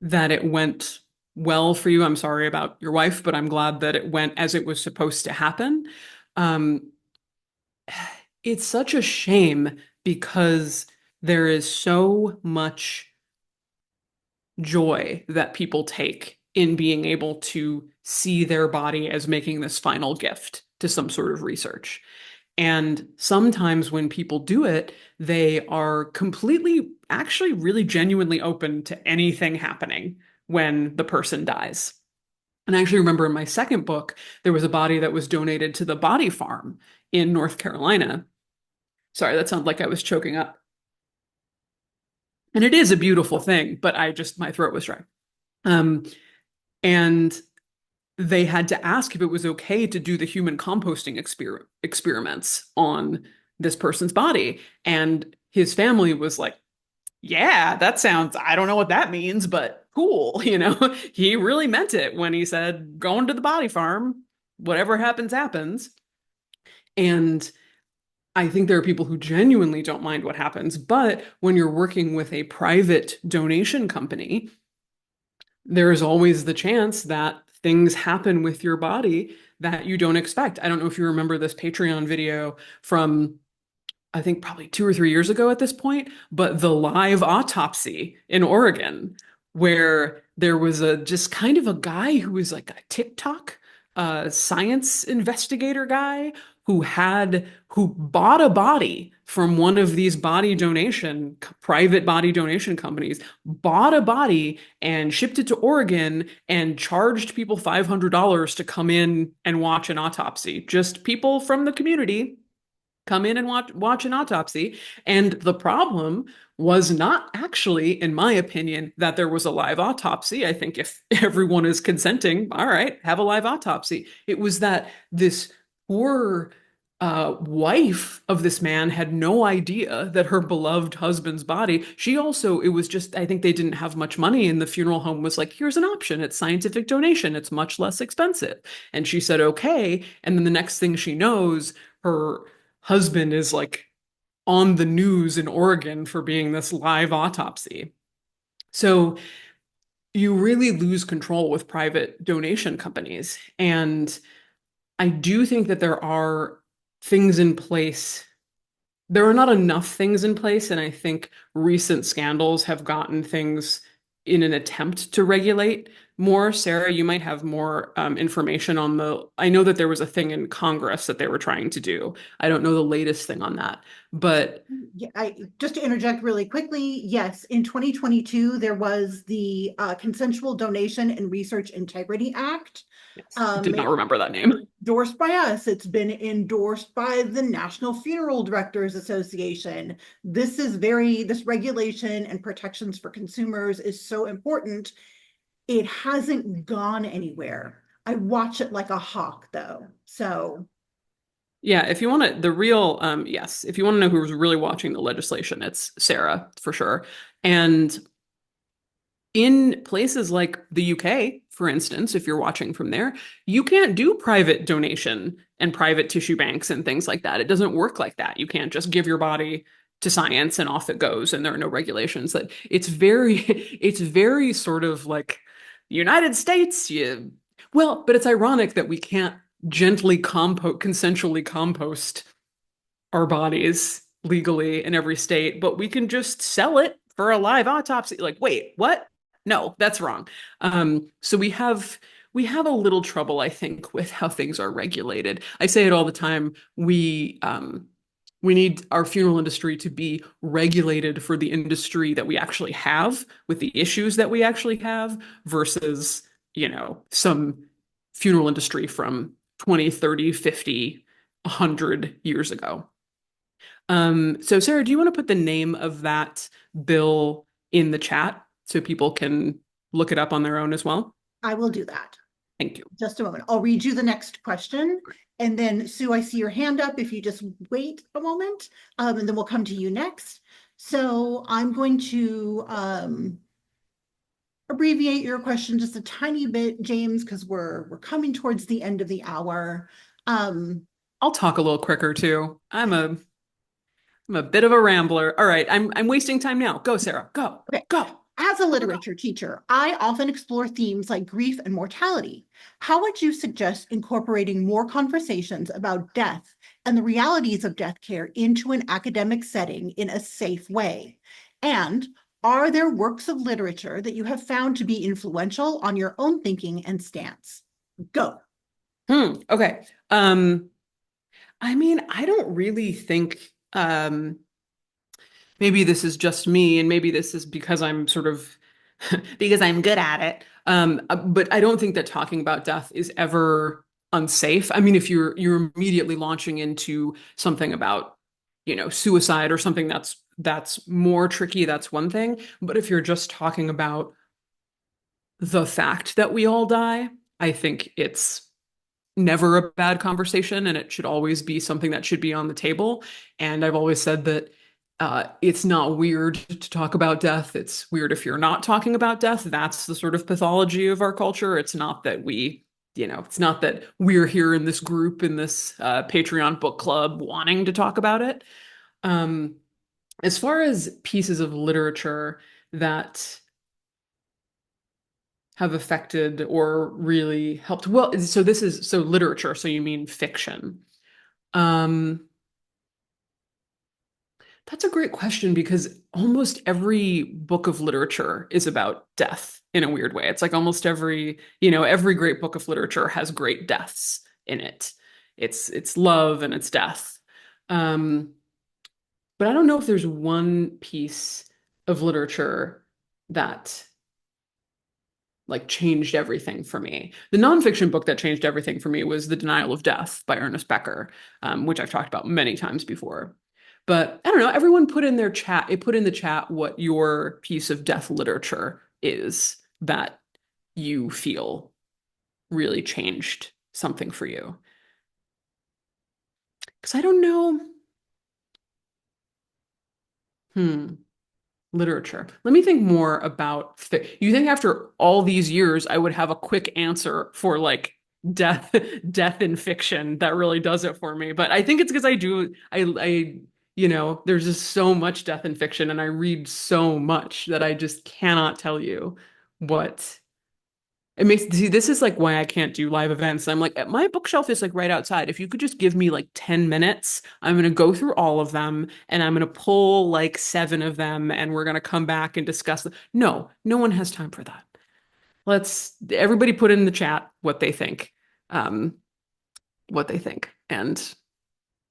that it went well for you. I'm sorry about your wife, but I'm glad that it went as it was supposed to happen. Um, it's such a shame because there is so much joy that people take in being able to see their body as making this final gift to some sort of research. And sometimes when people do it, they are completely, actually, really genuinely open to anything happening when the person dies. And I actually remember in my second book, there was a body that was donated to the Body Farm in North Carolina. Sorry, that sounded like I was choking up. And it is a beautiful thing, but my throat was dry. And they had to ask if it was okay to do the human composting experiments on this person's body. And his family was like, yeah, that sounds, I don't know what that means, but cool. He really meant it when he said, going to the Body Farm, whatever happens, happens. And I think there are people who genuinely don't mind what happens. But when you're working with a private donation company, there is always the chance that things happen with your body that you don't expect. I don't know if you remember this Patreon video from, I think probably 2 or 3 years ago at this point, but the live autopsy in Oregon, where there was just kind of a guy who was like a TikTok science investigator guy who bought a body from one of these private body donation companies, bought a body and shipped it to Oregon and charged people $500 to come in and watch an autopsy. Just people from the community come in and watch an autopsy. And the problem was not actually, in my opinion, that there was a live autopsy. I think if everyone is consenting, all right, have a live autopsy. It was that this poor wife of this man had no idea that her beloved husband's body. It was just, I think they didn't have much money, and the funeral home was like, here's an option. It's scientific donation. It's much less expensive. And she said, okay. And then the next thing she knows, her husband is like on the news in Oregon for being this live autopsy. So you really lose control with private donation companies. And I do think that there are things in place. There are not enough things in place, and I think recent scandals have gotten things in an attempt to regulate more. Sarah, you might have more information on I know that there was a thing in Congress that they were trying to do. I don't know the latest thing on that, but Yeah, just to interject really quickly, yes, in 2022, there was the Consensual Donation and Research Integrity Act, Did not remember that name. Endorsed by us. It's been endorsed by the National Funeral Directors Association. This regulation and protections for consumers is so important. It hasn't gone anywhere. I watch it like a hawk though. So Yeah, if you want to, yes, if you want to know who's really watching the legislation, it's Sarah for sure. And in places like the UK, for instance, if you're watching from there, you can't do private donation and private tissue banks and things like that. It doesn't work like that. You can't just give your body to science and off it goes, and there are no regulations. That it's very sort of like United States. But it's ironic that we can't consensually compost our bodies legally in every state, but we can just sell it for a live autopsy. Like, wait, what? No, that's wrong. So we have a little trouble, I think, with how things are regulated. I say it all the time. We need our funeral industry to be regulated for the industry that we actually have, with the issues that we actually have, versus, some funeral industry from 20, 30, 50, 100 years ago. So Sarah, do you want to put the name of that bill in the chat so people can look it up on their own as well? I will do that. Thank you. Just a moment. I'll read you the next question. And then Sue, I see your hand up. If you just wait a moment, and then we'll come to you next. So I'm going to abbreviate your question just a tiny bit, James, because we're coming towards the end of the hour. I'll talk a little quicker too. I'm a bit of a rambler. All right, I'm wasting time now. Go, Sarah. Go. Okay. Go. As a literature teacher, I often explore themes like grief and mortality. How would you suggest incorporating more conversations about death and the realities of death care into an academic setting in a safe way? And are there works of literature that you have found to be influential on your own thinking and stance? Go. Okay. I mean, I don't really think maybe this is just me, and maybe this is because I'm sort of because I'm good at it. But I don't think that talking about death is ever unsafe. I mean, if you're immediately launching into something about, suicide or something that's more tricky, that's one thing. But if you're just talking about the fact that we all die, I think it's never a bad conversation, and it should always be something that should be on the table. And I've always said that it's not weird to talk about death. It's weird if you're not talking about death. That's the sort of pathology of our culture. It's not that it's not that we're here in this group, in this Patreon book club, wanting to talk about it. As far as pieces of literature that have affected or really helped, well, so literature, so you mean fiction. That's a great question, because almost every book of literature is about death in a weird way. It's like almost every great book of literature has great deaths in it. It's love and it's death. But I don't know if there's one piece of literature that like changed everything for me. The nonfiction book that changed everything for me was The Denial of Death by Ernest Becker, which I've talked about many times before. But I don't know, everyone put in the chat what your piece of death literature is that you feel really changed something for you. Because I don't know. Literature. Let me think more about you think after all these years I would have a quick answer for like death in fiction that really does it for me. But I think it's because there's just so much death in fiction, and I read so much that I just cannot tell you what it makes. See, this is like why I can't do live events. I'm like, my bookshelf is like right outside. If you could just give me like 10 minutes, I'm going to go through all of them, and I'm going to pull like 7 of them, and we're going to come back and discuss them. No one has time for that. Everybody put in the chat what they think. And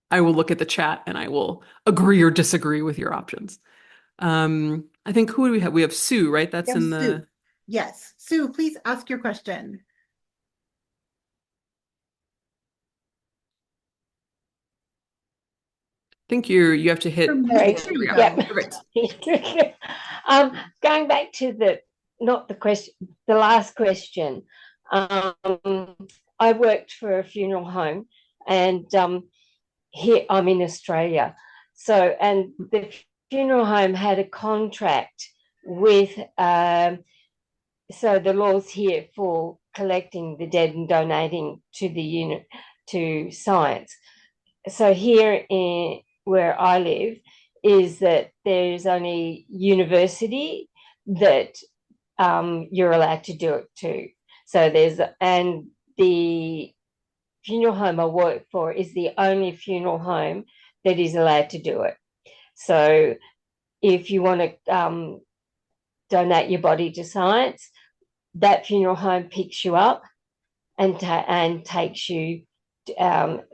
I will look at the chat and I will agree or disagree with your options. I think, who do we have? We have Sue, right? That's in the... Sue. Yes. Sue, please ask your question. think you have to hit. Sorry. There we go. Yep. Perfect. Going back to the last question. I worked for a funeral home, and here I'm in Australia. So, and the funeral home had a contract with, so the laws here for collecting the dead and donating to the unit to science. So here in where I live is that there's only university that you're allowed to do it to. So and the funeral home I work for is the only funeral home that is allowed to do it. So if you want to donate your body to science, that funeral home picks you up and takes you,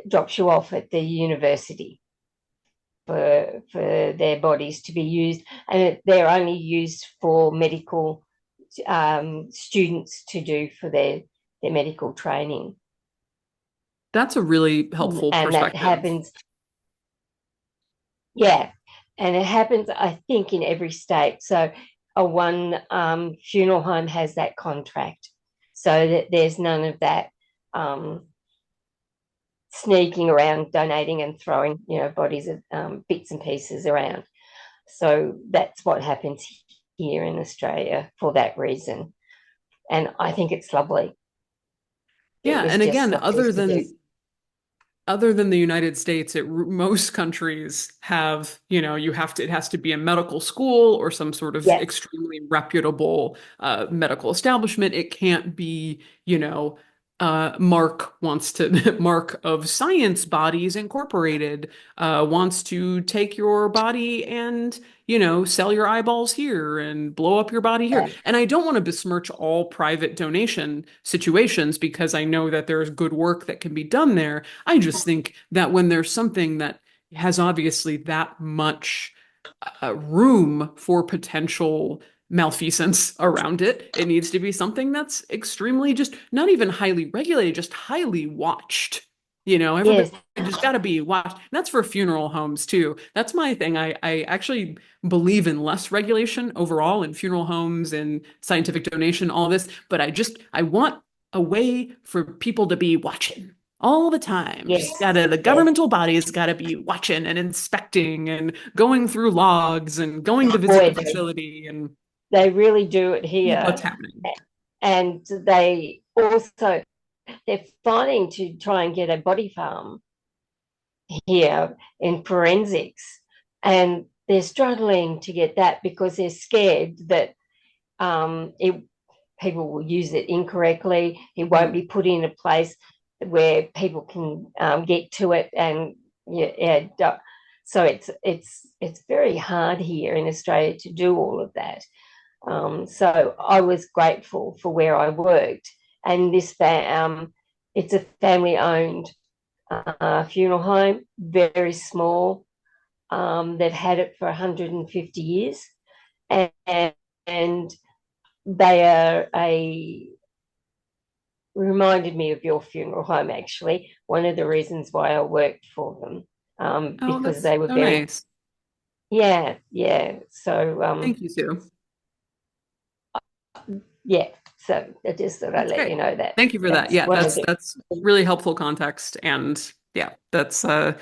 drops you off at the university for their bodies to be used, and they're only used for medical students to do for their medical training. That's a really helpful And perspective. that happens, yeah, and it happens, I think, in every state. So one funeral home has that contract, so that there's none of that sneaking around, donating and throwing, bodies of bits and pieces around. So that's what happens here in Australia for that reason, and I think it's lovely. Yeah, and again, other than the United States, most countries have, it has to be a medical school or some sort of extremely reputable medical establishment. It can't be, Mark of Science Bodies Incorporated wants to take your body and, sell your eyeballs here and blow up your body here. Yeah. And I don't want to besmirch all private donation situations because I know that there's good work that can be done there. I just think that when there's something that has obviously that much room for potential malfeasance around it, it needs to be something that's extremely just not even highly regulated, just highly watched. Everybody just got to be watched. And that's for funeral homes too. That's my thing. I actually believe in less regulation overall in funeral homes and scientific donation, all this, but I want a way for people to be watching all the time. Yes. The governmental bodies got to be watching and inspecting and going through logs and going to visit the facility. And they really do it here. What's happening? And they're fighting to try and get a body farm here in forensics, and they're struggling to get that because they're scared that people will use it incorrectly. It won't be put in a place where people can get to it, and so it's very hard here in Australia to do all of that. So I was grateful for where I worked, and this it's a family-owned funeral home, very small. They've had it for 150 years, and they are reminded me of your funeral home, actually. One of the reasons why I worked for them, because they were very nice. Yeah. So thank you, Sue. Yeah, so I just thought I'd let you know that. Thank you for that. Yeah, that's really helpful context, and that's as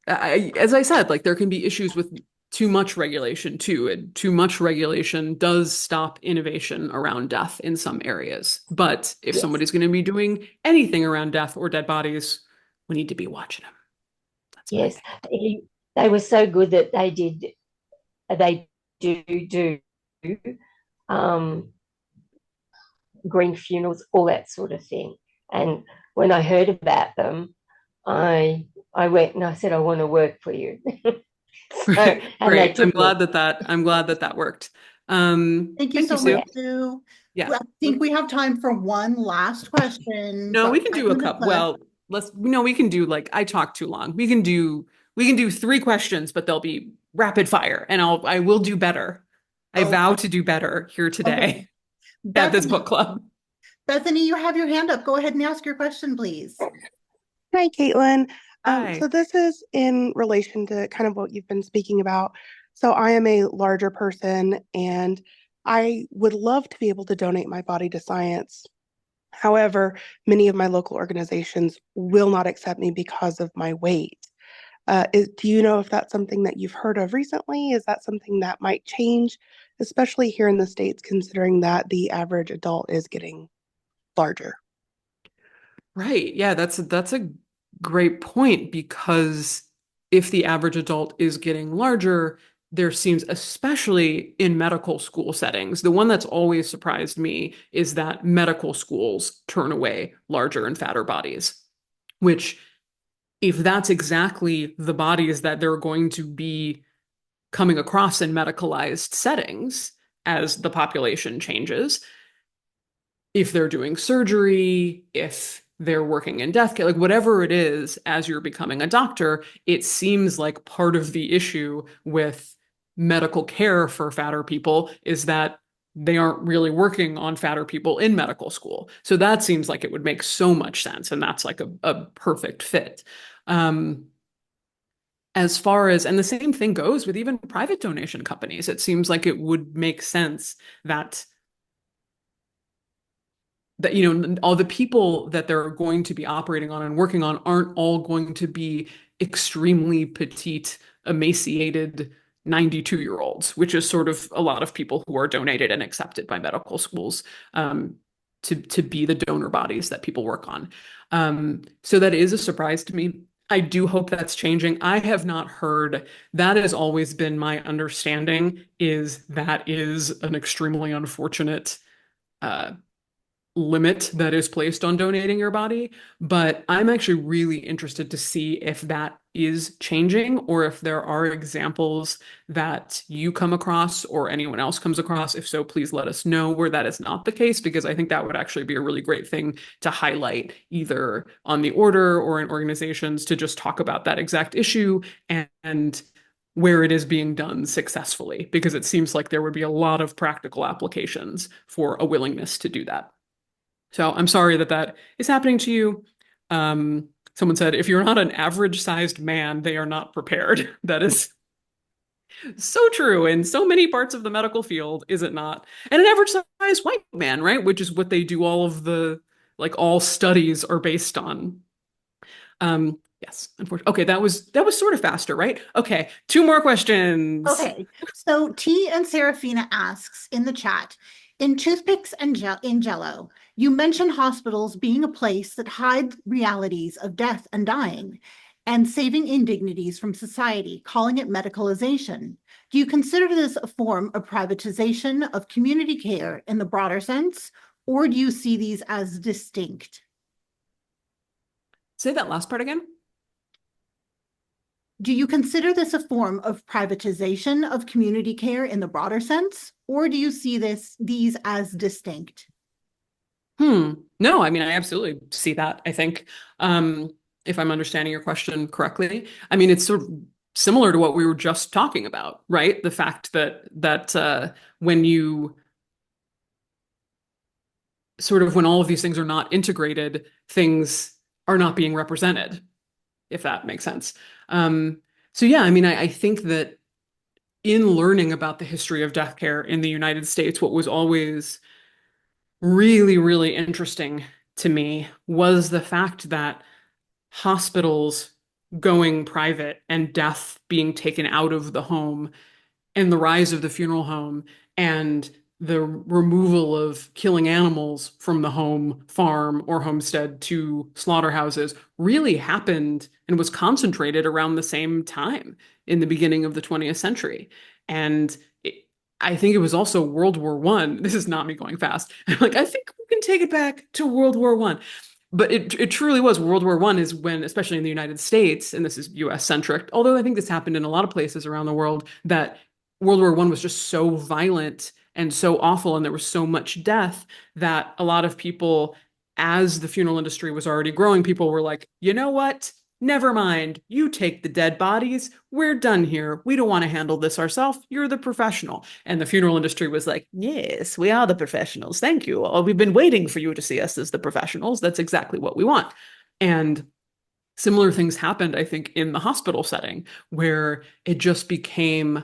I said, like there can be issues with too much regulation too, and too much regulation does stop innovation around death in some areas. But if somebody's going to be doing anything around death or dead bodies, we need to be watching them. That's they were so good that they do green funerals, all that sort of thing. And when I heard about them, I went and I said, I want to work for you. Great. I'm glad that worked. Thank you so much, Sue. Yeah, I think we have time for one last question. No, we can do a couple. Well, we can do, like, I talked too long. We can do 3 questions, but they'll be rapid fire, and I will do better. I vow to do better here today at this book club. Bethany, you have your hand up. Go ahead and ask your question, please. Hi, Caitlin. Hi. So this is in relation to kind of what you've been speaking about. So I am a larger person and I would love to be able to donate my body to science. However, many of my local organizations will not accept me because of my weight. Do you know if that's something that you've heard of recently? Is that something that might change, especially here in the States, considering that the average adult is getting larger? Right. Yeah, that's a great point because if the average adult is getting larger, there seems, especially in medical school settings, the one that's always surprised me is that medical schools turn away larger and fatter bodies, which if that's exactly the bodies that they're going to be coming across in medicalized settings as the population changes, if they're doing surgery, if they're working in death care, like whatever it is, as you're becoming a doctor, it seems like part of the issue with medical care for fatter people is that they aren't really working on fatter people in medical school. So that seems like it would make so much sense. And that's like a perfect fit. Um, as far as, and the same thing goes with even private donation companies, it seems like it would make sense that all the people that they're going to be operating on and working on aren't all going to be extremely petite, emaciated 92-year-olds, which is sort of a lot of people who are donated and accepted by medical schools to be the donor bodies that people work on. So that is a surprise to me. I do hope that's changing. I have not heard, that has always been my understanding, is that is an extremely unfortunate limit that is placed on donating your body, but I'm actually really interested to see if that is changing or if there are examples that you come across or anyone else comes across. If so, please let us know where that is not the case, because I think that would actually be a really great thing to highlight either on the order or in organizations to just talk about that exact issue and where it is being done successfully, because it seems like there would be a lot of practical applications for a willingness to do that. So I'm sorry that that is happening to you. Someone said, if you're not an average sized man, they are not prepared. That is so true in so many parts of the medical field, is it not? And an average sized white man, right? Which is what they do all of the, like all studies are based on. Yes, unfortunately. Okay, that was sort of faster, right? Okay, two more questions. Okay, so T and Serafina asks in the chat, in Toothpicks and in Jello, you mention hospitals being a place that hide realities of death and dying and saving indignities from society, calling it medicalization. Do you consider this a form of privatization of community care in the broader sense, or do you see these as distinct? Say that last part again. Do you consider this a form of privatization of community care in the broader sense, or do you see these as distinct? No, I mean, I absolutely see that, I think, if I'm understanding your question correctly. I mean, it's sort of similar to what we were just talking about, right? The fact that when you sort of, when all of these things are not integrated, things are not being represented, if that makes sense. So yeah, I mean, I think that in learning about the history of death care in the United States, what was always really, really interesting to me was the fact that hospitals going private and death being taken out of the home and the rise of the funeral home and the removal of killing animals from the home, farm, or homestead to slaughterhouses really happened and was concentrated around the same time in the beginning of the 20th century. And I think it was also World War One. This is not me going fast. I'm like, I think we can take it back to World War One. But it truly was. World War One is when, especially in the United States, and this is US centric, although I think this happened in a lot of places around the world, that World War One was just so violent and so awful, and there was so much death that a lot of people, as the funeral industry was already growing, people were like, you know what? Never mind. You take the dead bodies. We're done here. We don't want to handle this ourselves. You're the professional. And the funeral industry was like, yes, we are the professionals. Thank you. Oh, we've been waiting for you to see us as the professionals. That's exactly what we want. And Similar things happened, I think, in the hospital setting, where it just became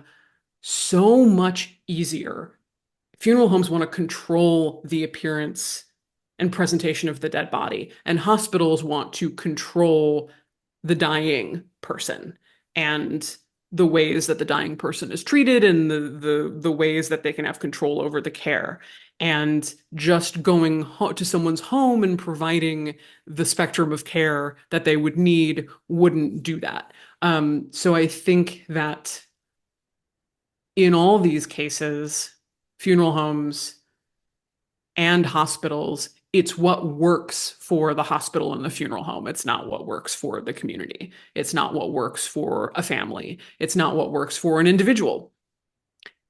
so much easier. Funeral homes want to control the appearance and presentation of the dead body, and hospitals want to control the dying person and the ways that the dying person is treated and the ways that they can have control over the care. And just going to someone's home and providing the spectrum of care that they would need wouldn't do that. So I think that in all these cases, funeral homes and hospitals, it's what works for the hospital and the funeral home. It's not what works for the community. It's not what works for a family. It's not what works for an individual.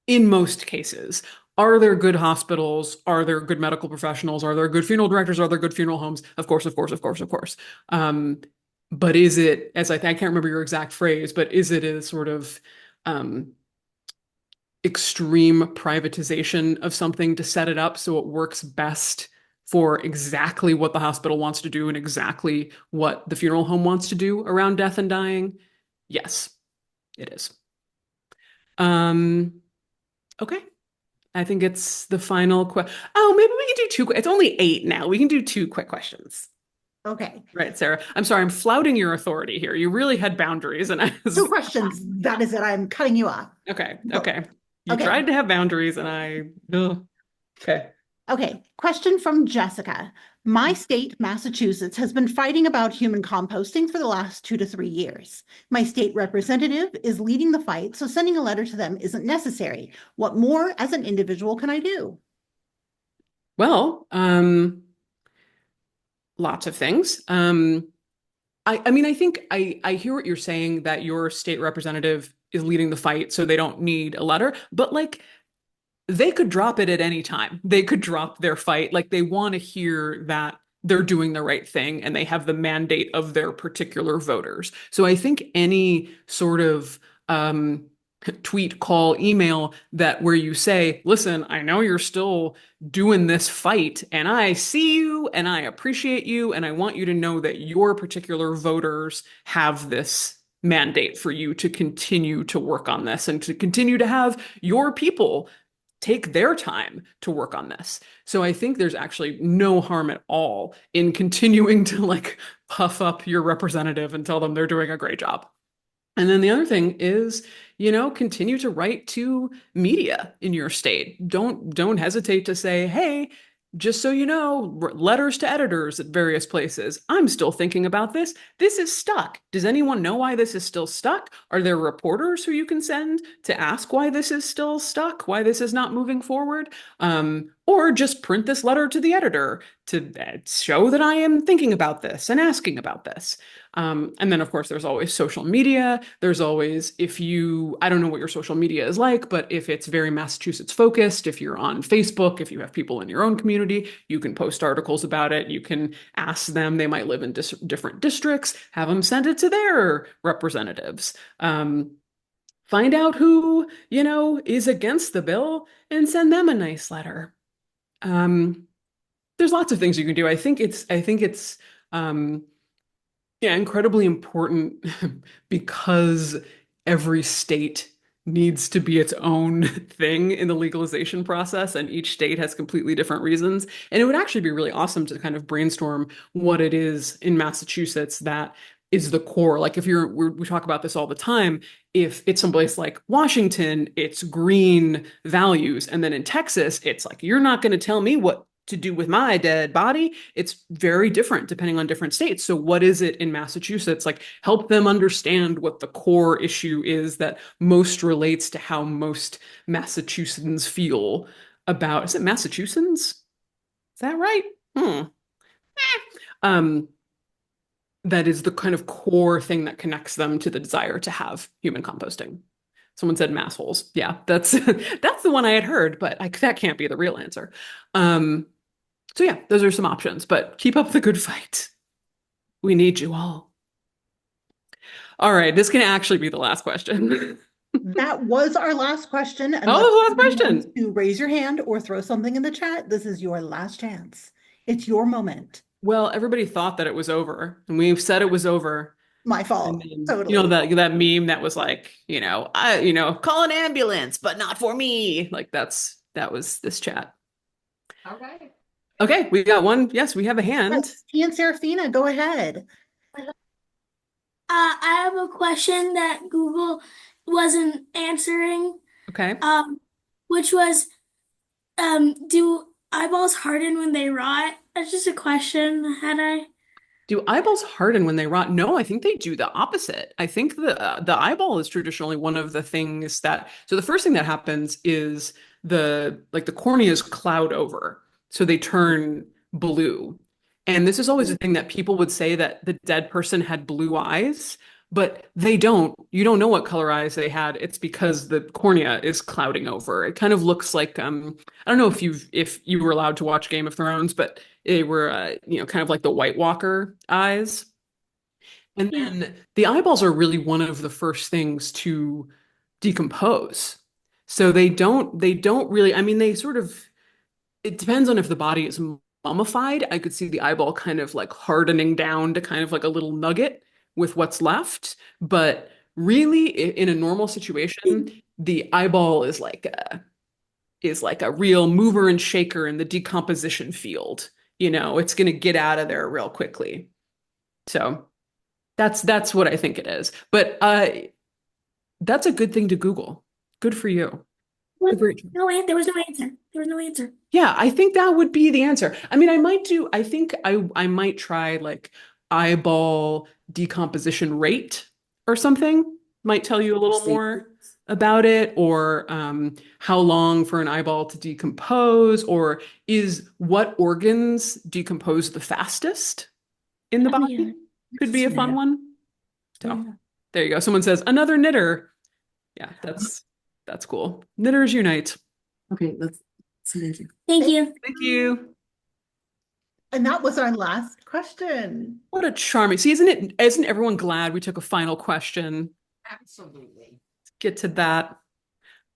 In most cases, are there good hospitals? Are there good medical professionals? Are there good funeral directors? Are there good funeral homes? Of course, of course, of course, of course. But is it, as I can't remember your exact phrase, but is it a sort of extreme privatization of something to set it up so it works best for exactly what the hospital wants to do and exactly what the funeral home wants to do around death and dying? Yes, it is. Okay. I think it's the final question. Oh, maybe we can do two. It's only 8 now. We can do 2 quick questions. Okay. Right, Sarah. I'm sorry, I'm flouting your authority here. You really had boundaries, and I was 2 questions. That is it. I'm cutting you off. okay. Okay. You Okay. tried to have boundaries, and I. Ugh. Okay. Okay, question from Jessica. My state, Massachusetts, has been fighting about human composting for the last 2 to 3 years. My state representative is leading the fight, so sending a letter to them isn't necessary. What more as an individual can I do? Well, lots of things. I mean, I think I hear what you're saying, that your state representative is leading the fight, so they don't need a letter, but like they could drop it at any time. They could drop their fight. Like they want to hear that they're doing the right thing and they have the mandate of their particular voters. So I think any sort of tweet, call, email that where you say, listen, I know you're still doing this fight and I see you and I appreciate you and I want you to know that your particular voters have this mandate for you to continue to work on this and to continue to have your people take their time to work on this. So I think there's actually no harm at all in continuing to like puff up your representative and tell them they're doing a great job. And then the other thing is, continue to write to media in your state. Don't hesitate to say, hey, just so you know, letters to editors at various places. I'm still thinking about this. This is stuck. Does anyone know why this is still stuck? Are there reporters who you can send to ask why this is still stuck, why this is not moving forward? Or just print this letter to the editor to show that I am thinking about this and asking about this. And then, of course, there's always social media. There's always, I don't know what your social media is like, but if it's very Massachusetts focused, if you're on Facebook, if you have people in your own community, you can post articles about it. You can ask them, they might live in different districts, have them send it to their representatives. Find out who, is against the bill and send them a nice letter. There's lots of things you can do. I think it's incredibly important because every state needs to be its own thing in the legalization process, and each state has completely different reasons. And it would actually be really awesome to kind of brainstorm what it is in Massachusetts that is the core. Like we talk about this all the time. If it's someplace like Washington, it's green values. And then in Texas, it's like, you're not going to tell me what to do with my dead body. It's very different depending on different states. So what is it in Massachusetts? Like help them understand what the core issue is that most relates to how most Massachusettsans feel about, is it Massachusetts? Is that right? That is the kind of core thing that connects them to the desire to have human composting. Someone said mass holes. Yeah, that's that's the one I had heard, but that can't be the real answer. So yeah, those are some options, but keep up the good fight. We need you all. All right, this can actually be the last question. That was our last question. Oh, the last question. To raise your hand or throw something in the chat, this is your last chance. It's your moment. Well, everybody thought that it was over, and we said it was over. My And fault. then, Totally. that meme that was like, call an ambulance, but not for me. Like that was this chat. Okay. Okay, we got one. Yes, we have a hand. Yes, Tia and Serafina, go ahead. I have a question that Google wasn't answering, Okay. which was, do eyeballs harden when they rot? That's just a question. Had I? Do eyeballs harden when they rot? No, I think they do the opposite. I think the eyeball is traditionally one of the things that. So the first thing that happens is the corneas cloud over, so they turn blue. And this is always a thing that people would say that the dead person had blue eyes, but they don't. You don't know what color eyes they had. It's because the cornea is clouding over. It kind of looks like I don't know if you were allowed to watch Game of Thrones, but they were kind of like the White Walker eyes. And Yeah. then the eyeballs are really one of the first things to decompose. So they don't really, I mean, they sort of, it depends on if the body is mummified. I could see the eyeball kind of like hardening down to kind of like a little nugget with what's left. But really, in a normal situation, the eyeball is like a real mover and shaker in the decomposition field. It's going to get out of there real quickly. So that's what I think it is. But that's a good thing to Google. Good for you. What? Great. No, there was no answer. There was no answer. Yeah, I think that would be the answer. I mean, I think I might try like eyeball decomposition rate or something. Might tell you a little more about it, or how long for an eyeball to decompose, or is what organs decompose the fastest in the body? Yeah. Could be a fun Yeah. one. So Yeah. there you go. Someone says another knitter. Yeah, that's cool. Knitters unite. Okay, that's amazing. Thank you. Thank you. And that was our last question. What a charming. See, isn't everyone glad we took a final question? Absolutely. Let's get to that.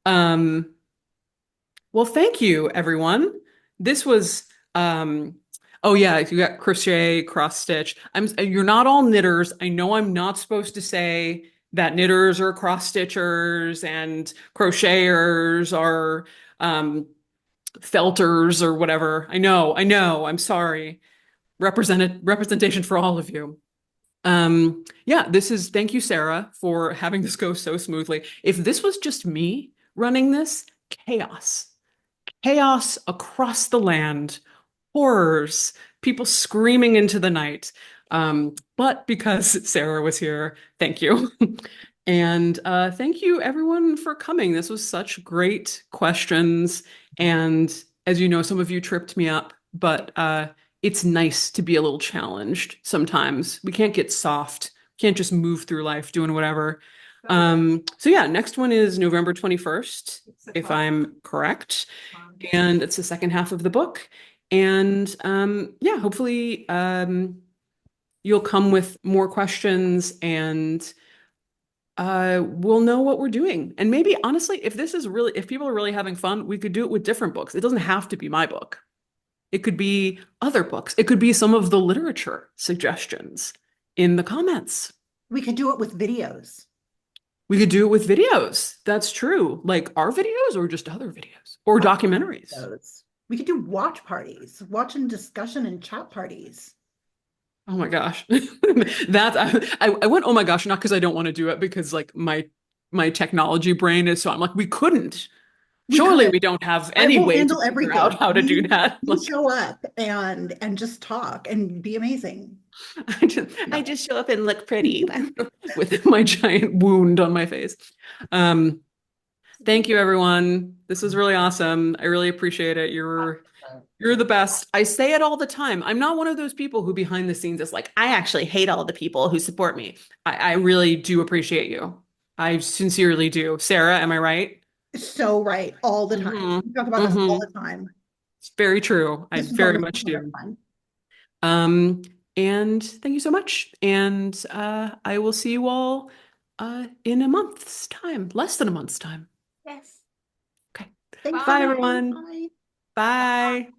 Well, thank you, everyone. This was oh yeah, you got crochet, cross stitch. You're not all knitters. I know I'm not supposed to say that knitters are cross stitchers and crocheters are felters or whatever. I know, I'm sorry. Representation for all of you. Yeah, thank you, Sarah, for having this go so smoothly. If this was just me running this, chaos. Chaos across the land, horrors, people screaming into the night. But because Sarah was here, thank you. And thank you everyone for coming. This was such great questions. And as you know, some of you tripped me up, but it's nice to be a little challenged sometimes. We can't get soft, can't just move through life doing whatever. So yeah, next one is November 21st, if I'm correct. And it's the second half of the book. And yeah, hopefully you'll come with more questions and we'll know what we're doing. And maybe honestly, if people are really having fun, we could do it with different books. It doesn't have to be my book. It could be other books. It could be some of the literature suggestions in the comments. We could do it with videos. We could do it with videos. That's true. Like our videos or just other videos or documentaries. We could do watch parties, watch and discussion and chat parties. Oh my gosh. I went, oh my gosh, not because I don't want to do it, because like my technology brain is, so I'm like, we couldn't. Surely we don't have any way to handle figure everything. out how to do that. You show up and just talk and be amazing. I just show up and look pretty with my giant wound on my face. Thank you, everyone. This was really awesome. I really appreciate it. You're the best. I say it all the time. I'm not one of those people who behind the scenes is like, I actually hate all the people who support me. I really do appreciate you. I sincerely do. Sarah, am I right? So right. All the time. Mhm. We talk about this all the time. It's very true. I This is very wonderful. much do. And thank you so much. And I will see you all in a month's time, less than a month's time. Yes. Okay. Thanks. Bye, everyone. Bye. Bye.